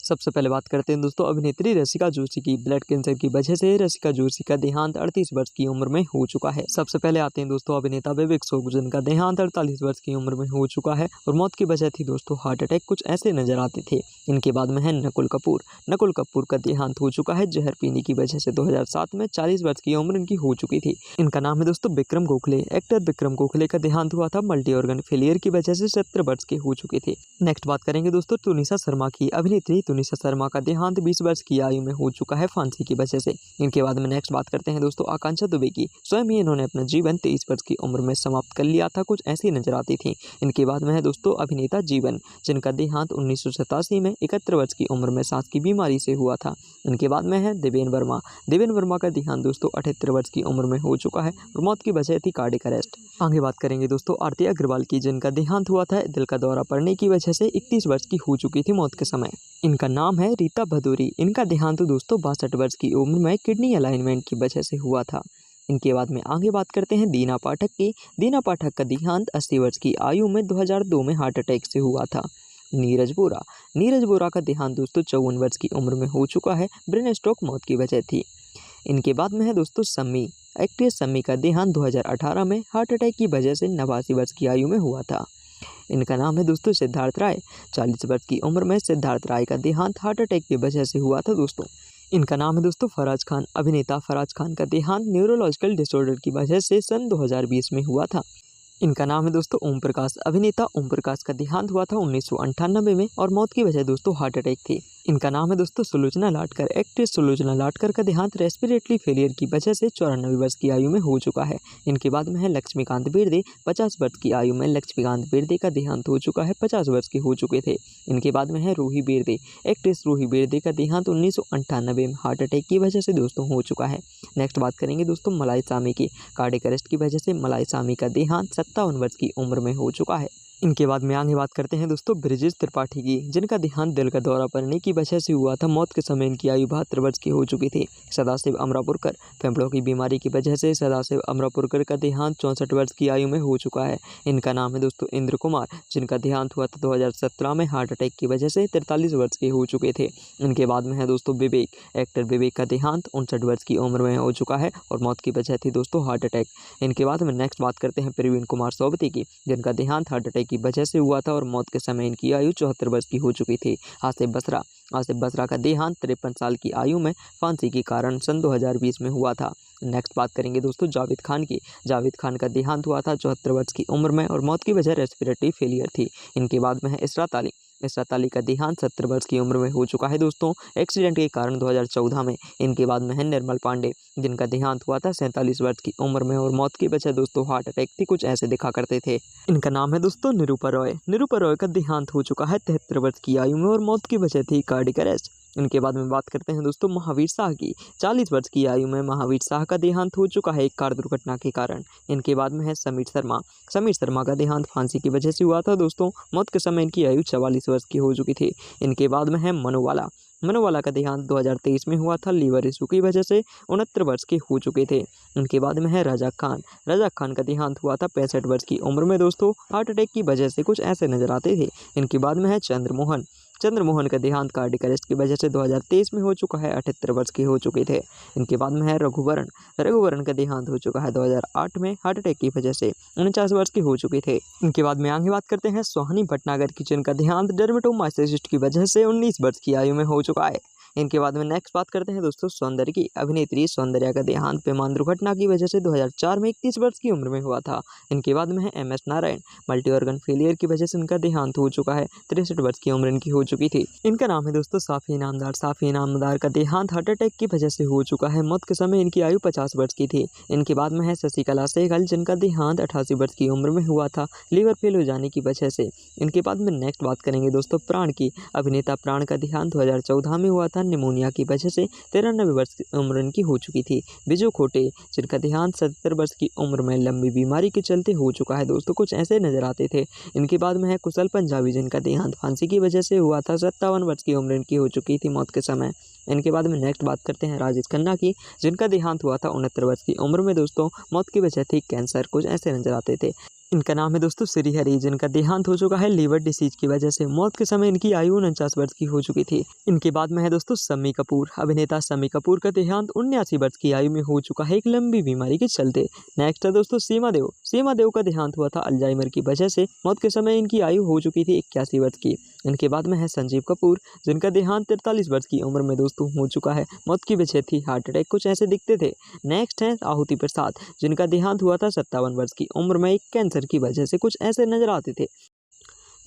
सबसे पहले बात करते हैं दोस्तों अभिनेत्री रसिका जोशी की। ब्लड कैंसर की वजह से रसिका जोशी का देहांत 38 वर्ष की उम्र में हो चुका है। सबसे पहले आते हैं दोस्तों अभिनेता विवेक सोग, जिनका देहांत 48 वर्ष की उम्र में हो चुका है और मौत की वजह थी दोस्तों हार्ट अटैक। कुछ ऐसे नजर आते थे। इनके बाद में है नकुल कपूर। नकुल कपूर का देहांत हो चुका है जहर पीने की वजह से। 2007 में 40 वर्ष की उम्र इनकी हो चुकी थी। इनका नाम है दोस्तों विक्रम गोखले। एक्टर विक्रम गोखले का देहांत हुआ था मल्टी ऑर्गन फेलियर की वजह से। 70 वर्ष के हो चुके थे। नेक्स्ट बात करेंगे दोस्तों तुनिशा शर्मा की। अभिनेत्री तुनिशा शर्मा का देहांत 20 वर्ष की आयु में हो चुका है फांसी की वजह से। इनके बाद में नेक्स्ट बात करते हैं दोस्तों आकांक्षा दुबे की। स्वयं ही इन्होंने अपना जीवन 23 वर्ष की उम्र में समाप्त कर लिया था। कुछ ऐसी नजर आती थी। इनके बाद में है दोस्तों अभिनेता जीवन, जिनका देहांत 1987 में 71 वर्ष की उम्र में सांस की बीमारी से हुआ था। इनके बाद में है देवेन वर्मा। देवेन वर्मा का देहांत दोस्तों 78 वर्ष की उम्र में हो चुका है और मौत की वजह थी कार्डियक अरेस्ट। आगे बात करेंगे दोस्तों आरती अग्रवाल की, जिनका देहांत हुआ था दिल का दौरा पड़ने की वजह से। 31 वर्ष की हो चुकी थी मौत के समय। इनका नाम है रीता भदौरी। इनका देहांत दोस्तों 62 वर्ष की उम्र में किडनी अलाइनमेंट की वजह से हुआ था। इनके बाद में आगे बात करते हैं दीना पाठक की। दीना पाठक का देहांत 80 वर्ष की आयु में 2002 में हार्ट अटैक से हुआ था। नीरज बोरा। नीरज बोरा का देहांत दोस्तों 54 वर्ष की उम्र में हो चुका है। ब्रेन स्ट्रोक मौत की वजह थी। इनके बाद में है दोस्तों सम्मी। एक्ट्रेस सम्मी का देहांत 2018 में हार्ट अटैक की वजह से 89 वर्ष की आयु में हुआ था। इनका नाम है दोस्तों सिद्धार्थ राय। 40 वर्ष की उम्र में सिद्धार्थ राय का देहांत हार्ट अटैक की वजह से हुआ था दोस्तों। इनका नाम है दोस्तों फराज खान। अभिनेता फराज खान का देहांत न्यूरोलॉजिकल डिसऑर्डर की वजह से सन 2020 में हुआ था। इनका नाम है दोस्तों ओम प्रकाश। अभिनेता ओम प्रकाश का देहांत हुआ था 1998 में और मौत की वजह दोस्तों हार्ट अटैक थी। इनका नाम है दोस्तों सुलोचना लाटकर। एक्ट्रेस सुलोचना लाटकर का देहांत रेस्पिरेटरी फेलियर की वजह से 94 वर्ष की आयु में हो चुका है। इनके बाद में है लक्ष्मीकांत बेर्दे। 50 वर्ष की आयु में लक्ष्मीकांत बेर्दे का देहांत हो चुका है। 50 वर्ष के हो चुके थे। इनके बाद में है रूही बेर्दे। एक्ट्रेस रूही बेर्दे का देहांत 1998 में हार्ट अटैक की वजह से दोस्तों हो चुका है। नेक्स्ट बात करेंगे दोस्तों मलाई सामी की। कार्डियक अरेस्ट की वजह से मलाई सामी का देहांत 57 वर्ष की उम्र में हो चुका है। इनके बाद में आगे बात करते हैं दोस्तों ब्रिजेश त्रिपाठी की, जिनका देहांत दिल का दौरा पड़ने की वजह से हुआ था। मौत के समय इनकी आयु 72 वर्ष की हो चुकी थी। सदाशिव अमरापुरकर। फेफड़ों की बीमारी की वजह से सदाशिव अमरापुरकर का देहांत 64 वर्ष की आयु में हो चुका है। इनका नाम है दोस्तों इंद्र कुमार, जिनका देहांत हुआ था 2017 में हार्ट अटैक की वजह से। 43 वर्ष के हो चुके थे। इनके बाद में है दोस्तों विवेक। एक्टर विवेक का देहांत 59 वर्ष की उम्र में हो चुका है और मौत की वजह थी दोस्तों हार्ट अटैक। इनके बाद में नेक्स्ट बात करते हैं प्रवीण कुमार सोबती की, जिनका देहांत हार्ट अटैक की वजह से हुआ था और मौत के समय इनकी आयु 74 वर्ष की हो चुकी थी। आसिफ बसरा। आसिफ बसरा का देहांत 53 साल की आयु में फांसी के कारण सन 2020 में हुआ था। नेक्स्ट बात करेंगे दोस्तों जावेद खान की। जावेद खान का देहांत हुआ था 74 वर्ष की उम्र में और मौत की वजह रेस्पिरेटरी फेलियर थी। इनके बाद में है इशरत अली। इशरत अली का देहांत 70 वर्ष की उम्र में हो चुका है दोस्तों, एक्सीडेंट के कारण 2014 में। इनके बाद में है निर्मल पांडे, जिनका देहांत हुआ था 47 वर्ष की उम्र में और मौत की वजह दोस्तों हार्ट अटैक थी। कुछ ऐसे दिखा करते थे। इनका नाम है दोस्तों निरूपा रॉय। निरूपा रॉय का देहांत हो चुका है 73 वर्ष की आयु में और मौत की वजह थी कार्डियक अरेस्ट। इनके बाद में बात करते हैं दोस्तों महावीर शाह की। 40 वर्ष की आयु में महावीर शाह का देहांत हो चुका है एक कार दुर्घटना के कारण। इनके बाद में है समीर शर्मा। समीर शर्मा का देहांत फांसी की वजह से हुआ था दोस्तों। मौत के समय इनकी आयु 44 वर्ष की हो चुकी थी। इनके बाद में है मनोवाला। मनोवाला का देहांत 2023 में हुआ था लीवर इशू की वजह से। 69 वर्ष के हो चुके थे। इनके बाद में है रजाक खान। रजाक खान का देहांत हुआ था 65 वर्ष की उम्र में दोस्तों, हार्ट अटैक की वजह से। कुछ ऐसे नजर आते थे। इनके बाद में है चंद्रमोहन। चंद्रमोहन का देहांत कार्डियक अरेस्ट की वजह से 2023 में हो चुका है। 78 वर्ष के हो चुके थे। इनके बाद में है रघुवरन। रघुवरन का देहांत हो चुका है 2008 में हार्ट अटैक की वजह से। 49 वर्ष के हो चुके थे। इनके बाद में आगे बात करते हैं सोहानी भटनागर की, जिनका देहांत डर्मेटोमाइसिस की वजह से 19 वर्ष की आयु में हो चुका है। इनके बाद में नेक्स्ट बात करते हैं दोस्तों सौंदर्य की। अभिनेत्री सौंदर्या का देहांत विमान दुर्घटना की वजह से 2004 में 31 वर्ष की उम्र में हुआ था। इनके बाद में है MS Narayan. Multi organ failure की वजह से उनका देहांत हो चुका है। 63 वर्ष की उम्र इनकी हो चुकी थी। इनका नाम है दोस्तों साफी इनामदार। साफी इनामदार का देहांत हार्ट अटैक की वजह से हो चुका है। मौत के समय इनकी आयु 50 वर्ष की थी। इनके बाद में है शशिकला सहगल, जिनका देहांत 88 वर्ष की उम्र में हुआ था लीवर फेल हो जाने की वजह से। इनके बाद में नेक्स्ट बात करेंगे दोस्तों प्राण की। अभिनेता प्राण का देहांत 2014 में हुआ था निमोनिया की वजह से। 93 वर्ष की उम्र इनकी हो चुकी थी। बिजू खोटे, जिनका देहांत 70 वर्ष की उम्र में लंबी बीमारी के चलते हो चुका है दोस्तों। कुछ ऐसे नजर आते थे। इनके बाद में है कुशल पंजाबी, जिनका देहांत फांसी की वजह से हुआ था। 57 वर्ष की उम्र इनकी हो चुकी थी मौत के समय। इनके बाद में नेक्स्ट बात करते हैं राजेश खन्ना की, जिनका देहांत हुआ था 69 वर्ष की उम्र में दोस्तों। मौत की वजह थी कैंसर। कुछ ऐसे नजर आते थे। इनका नाम है दोस्तों श्रीहरि, जिनका देहांत हो चुका है लीवर डिसीज की वजह से। मौत के समय इनकी आयु 49 वर्ष की हो चुकी थी। इनके बाद में है दोस्तों शम्मी कपूर। अभिनेता शम्मी कपूर का देहांत 79 वर्ष की आयु में हो चुका है एक लंबी बीमारी के चलते। नेक्स्ट है दोस्तों सीमा देव। सीमा देव का देहांत हुआ था अल्जाइमर की वजह से। मौत के समय इनकी आयु हो चुकी थी 81 वर्ष की। इनके बाद में है संजीव कपूर, जिनका देहांत 43 वर्ष की उम्र में दोस्तों हो चुका है। मौत की वजह थी हार्ट अटैक, कुछ ऐसे दिखते थे। नेक्स्ट है आहुति प्रसाद, जिनका देहांत हुआ था 57 वर्ष की उम्र में एक कैंसर की वजह से, कुछ ऐसे नजर आते थे।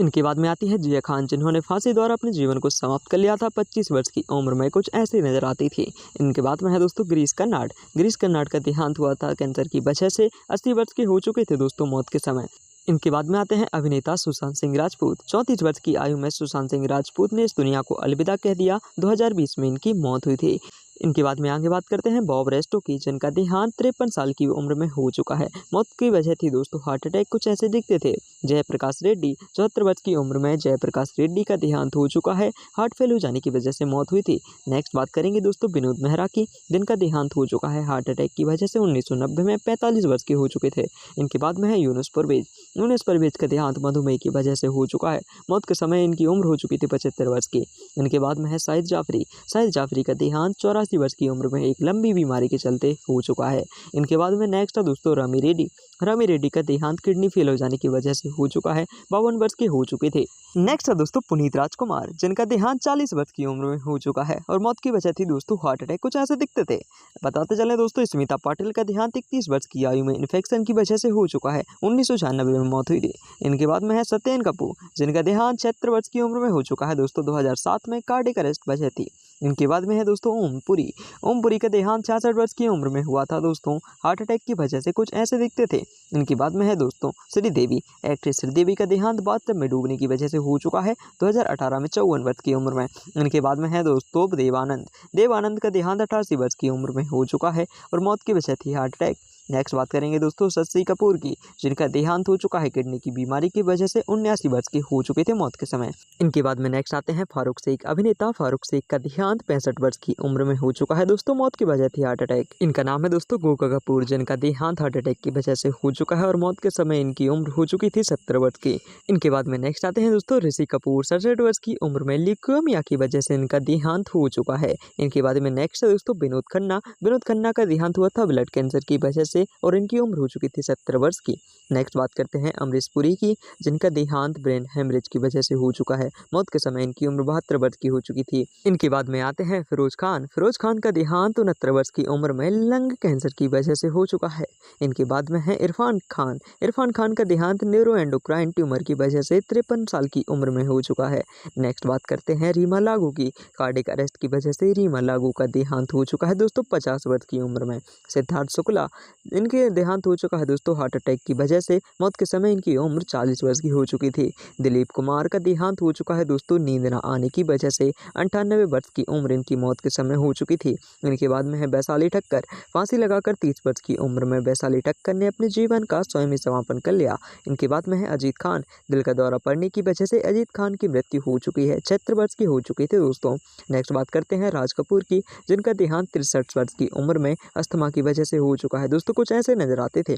इनके बाद में आती है जिया खान, जिन्होंने फांसी द्वारा अपने जीवन को समाप्त कर लिया था 25 वर्ष की उम्र में, कुछ ऐसी नजर आती थी। इनके बाद में है दोस्तों गिरीश कर्नाड। गिरीश कर्नाड का देहांत हुआ था कैंसर की वजह से। 80 वर्ष के हो चुके थे दोस्तों मौत के समय। इनके बाद में आते हैं अभिनेता सुशांत सिंह राजपूत। 34 वर्ष की आयु में सुशांत सिंह राजपूत ने इस दुनिया को अलविदा कह दिया। 2020 में इनकी मौत हुई थी। इनके बाद में आगे बात करते हैं बॉब रेस्टो की, जिनका देहांत 53 साल की उम्र में हो चुका है। मौत की वजह थी दोस्तों हार्ट अटैक, कुछ ऐसे दिखते थे। जयप्रकाश रेड्डी, 74 वर्ष की उम्र में जयप्रकाश रेड्डी का देहांत हो चुका है। हार्ट फेल हो जाने की वजह से मौत हुई थी। नेक्स्ट बात करेंगे दोस्तों विनोद मेहरा की, जिनका देहांत हो चुका है हार्ट अटैक की वजह से 1990 में 45 वर्ष के हो चुके थे। इनके बाद में है यूनुस परवेज। यूनुस परवेज का देहांत मधुमेह की वजह से हो चुका है। मौत के समय इनकी उम्र हो चुकी थी 75 वर्ष की। इनके बाद में है शाहिद जाफरी। शाहिद जाफरी का देहांत 84 वर्ष की उम्र में एक लंबी बीमारी के चलते हो चुका है। इनके बाद में नेक्स्ट है दोस्तों रमी रेड्डी। रमी रेड्डी का देहांत किडनी फेल हो जाने की वजह से हो चुका है। 52 वर्ष के हो चुके थे। नेक्स्ट है दोस्तों पुनीत राजकुमार, जिनका देहांत 40 वर्ष की उम्र में हो चुका है और मौत की वजह थी दोस्तों हार्ट अटैक, कुछ ऐसे दिखते थे। बताते चले दोस्तों स्मिता पाटिल का देहांत 31 वर्ष की आयु में इन्फेक्शन की वजह से हो चुका है। 1996 में मौत हुई थी। इनके बाद में है सत्येन कपूर, जिनका देहांत 76 वर्ष की उम्र में हो चुका है दोस्तों। 2007 में कार्डियक अरेस्ट वजह थी। इनके बाद में है दोस्तों ओम पुरी। ओम पुरी का देहांत 66 वर्ष की उम्र में हुआ था दोस्तों हार्ट अटैक की वजह से, कुछ ऐसे दिखते थे। इनके बाद में है दोस्तों श्रीदेवी। एक्ट्रेस श्रीदेवी का देहांत बाथटब में डूबने की वजह से हो चुका है 2018 में 54 वर्ष की उम्र में। इनके बाद में है दोस्तों देवानंद। देवानंद का देहांत 88 वर्ष की उम्र में हो चुका है और मौत की वजह थी हार्ट अटैक। नेक्स्ट बात करेंगे दोस्तों शशि कपूर की, जिनका देहांत हो चुका है किडनी की बीमारी की वजह से। 79 वर्ष के हो चुके थे मौत के समय। इनके बाद में नेक्स्ट आते हैं फारूक शेख। अभिनेता फारूक शेख का देहांत 65 वर्ष की उम्र में हो चुका है दोस्तों। मौत की वजह थी हार्ट अटैक। इनका नाम है दोस्तों गोका कपूर, जिनका देहांत हार्ट अटैक की वजह से हो चुका है और मौत के समय इनकी उम्र हो चुकी थी 70 वर्ष की। इनके बाद में नेक्स्ट आते हैं दोस्तों ऋषि कपूर। 67 वर्ष की उम्र में ल्यूकेमिया की वजह से इनका देहांत हो चुका है। इनके बाद में नेक्स्ट है दोस्तों विनोद खन्ना। विनोद खन्ना का देहांत हुआ था ब्लड कैंसर की वजह से और इनकी उम्र हो चुकी थी 70 वर्ष की। नेक्स्ट बात करते हैं अमरीश पुरी की, जिनका देहांत ब्रेन हेमरेज की वजह से हो चुका है। मौत के समय इनकी उम्र 72 वर्ष की हो चुकी थी। इनके बाद में आते हैं फिरोज खान। फिरोज खान का देहांत 69 वर्ष की उम्र में लंग कैंसर की वजह से हो चुका है। इनके बाद में है इरफान खान। इरफान खान का देहांत न्यूरोएंडोक्राइन ट्यूमर की वजह से 53 साल की उम्र में हो चुका है। नेक्स्ट बात करते हैं रीमा लागू की। कार्डियक अरेस्ट की वजह से रीमा लागू का देहांत हो चुका है दोस्तों 50 वर्ष की उम्र में। सिद्धार्थ शुक्ला, इनके देहांत हो चुका है दोस्तों हार्ट अटैक की वजह से। मौत के समय इनकी उम्र 40 वर्ष की हो चुकी थी। दिलीप कुमार का देहांत हो चुका है दोस्तों नींद न आने की वजह से। 98 वर्ष की उम्र इनकी मौत के समय हो चुकी थी। इनके बाद में है वैशाली ठक्कर। फांसी लगाकर 30 वर्ष की उम्र में वैशाली ठक्कर ने अपने जीवन का स्वयं ही समापन कर लिया। इनके बाद में है अजीत खान। दिल का दौरा पड़ने की वजह से अजीत खान की मृत्यु हो चुकी है। 76 वर्ष की हो चुकी थी दोस्तों। नेक्स्ट बात करते हैं राज कपूर की, जिनका देहांत 63 वर्ष की उम्र में अस्थमा की वजह से हो चुका है दोस्तों। कुछ ऐसे नजर आते थे।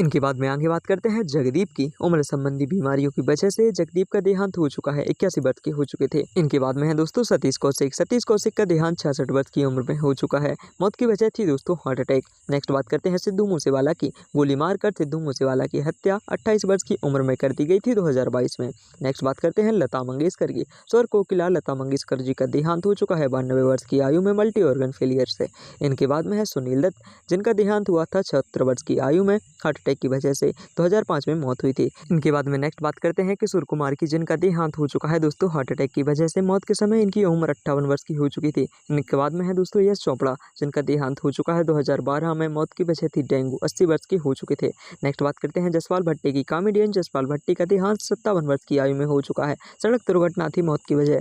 इनके बाद में आगे बात करते हैं जगदीप की। उम्र संबंधी बीमारियों की वजह से जगदीप का देहांत हो चुका है। 81 वर्ष के हो चुके थे। इनके बाद में है दोस्तों सतीश कौशिक। सतीश कौशिक का देहांत 66 वर्ष की उम्र में हो चुका है। मौत की वजह थी दोस्तों हार्ट अटैक। नेक्स्ट बात करते हैं सिद्धू मूसेवाला की। गोली मारकर सिद्धू मूसेवाला की हत्या 28 वर्ष की उम्र में कर दी गई थी 2022 में। नेक्स्ट बात करते हैं लता मंगेशकर की। स्वर कोकिला लता मंगेशकर जी का देहांत हो चुका है 92 वर्ष की आयु में मल्टी ऑर्गन फेलियर से। इनके बाद में है सुनील दत्त, जिनका देहांत हुआ था 76 वर्ष की आयु में हार्ट अटैक की वजह से। 2005 में मौत हुई थी। इनके बाद में नेक्स्ट बात करते हैं किशोर कुमार की, जिनका देहांत हो चुका है दोस्तों हार्ट अटैक की वजह से। मौत के समय इनकी उम्र 58 वर्ष की हो चुकी थी। इनके बाद में है दोस्तों यश चोपड़ा, जिनका देहांत हो चुका है 2012 में। मौत की वजह थी डेंगू। 80 वर्ष की हो चुके थे। नेक्स्ट बात करते हैं जसपाल भट्टी की। कॉमेडियन जसपाल भट्टी का देहांत 57 वर्ष की आयु में हो चुका है। सड़क दुर्घटना थी मौत की वजह।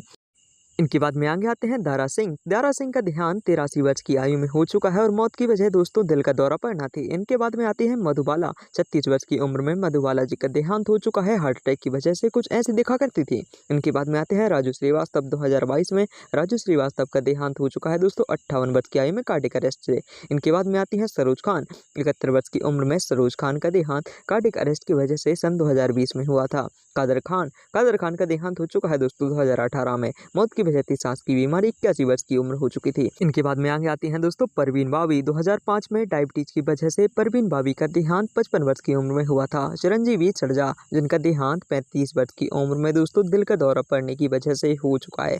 इनके बाद में आगे आते हैं दारा सिंह। दारा सिंह का देहांत 83 वर्ष की आयु में हो चुका है और मौत की वजह दोस्तों दिल का दौरा पड़ना थी। इनके बाद में आती है मधुबाला। 36 वर्ष की उम्र में मधुबाला जी का देहांत हो चुका है, हार्ट अटैक की वजह से कुछ ऐसी दिखा करती थी। इनके बाद में आते हैं राजू श्रीवास्तव। 2022 में राजू श्रीवास्तव का देहांत हो चुका है दोस्तों 58 वर्ष की आयु में कार्डियक अरेस्ट से। इनके बाद में आती है सरोज खान। 71 वर्ष की उम्र में सरोज खान का देहांत कार्डियक अरेस्ट की वजह से सन 2020 में हुआ था। कादर खान का देहांत हो चुका है दोस्तों 2018 में। मौत की वजह थी सांस की बीमारी, 81 वर्ष की उम्र हो चुकी थी। इनके बाद में आगे आती हैं दोस्तों परवीन बावी। 2005 में डायबिटीज की वजह से परवीन बावी का देहांत 55 वर्ष की उम्र में हुआ था। चिरंजीवी सरजा, जिनका देहांत 35 वर्ष की उम्र में दोस्तों दिल का दौरा पड़ने की वजह से हो चुका है।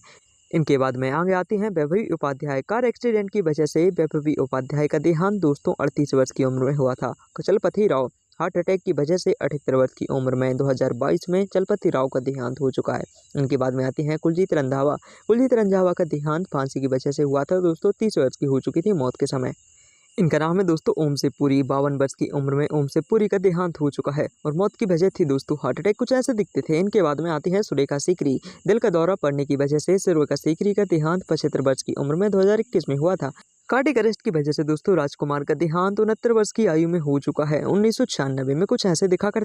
इनके बाद में आगे आती हैं वैभवी उपाध्याय। कार एक्सीडेंट की वजह से वैभवी उपाध्याय का देहांत दोस्तों 38 वर्ष की उम्र में हुआ था। चलपति राव, हार्ट अटैक की वजह से 78 वर्ष की उम्र में 2022 में चलपति राव का देहांत हो चुका है। इनके बाद में आती हैं कुलजीत रंधावा। कुलजीत रंधावा का देहांत फांसी की वजह से हुआ था दोस्तों, 30 वर्ष की हो चुकी थी मौत के समय। इनका नाम है दोस्तों ओम से पुरी। 52 वर्ष की उम्र में ओम से पुरी का देहांत हो चुका है और मौत की वजह थी दोस्तों हार्ट अटैक, कुछ ऐसे दिखते थे। इनके बाद में आती है सुरेखा सीकरी। दिल का दौरा पड़ने की वजह से सुरेखा सीकरी का देहांत 75 वर्ष की उम्र में 2021 में हुआ था। कार्डियक अरेस्ट की वजह से दोस्तों राजकुमार का देहांत 69 वर्ष की आयु में हो चुका है। 1996 में कुछ ऐसे दिखा कर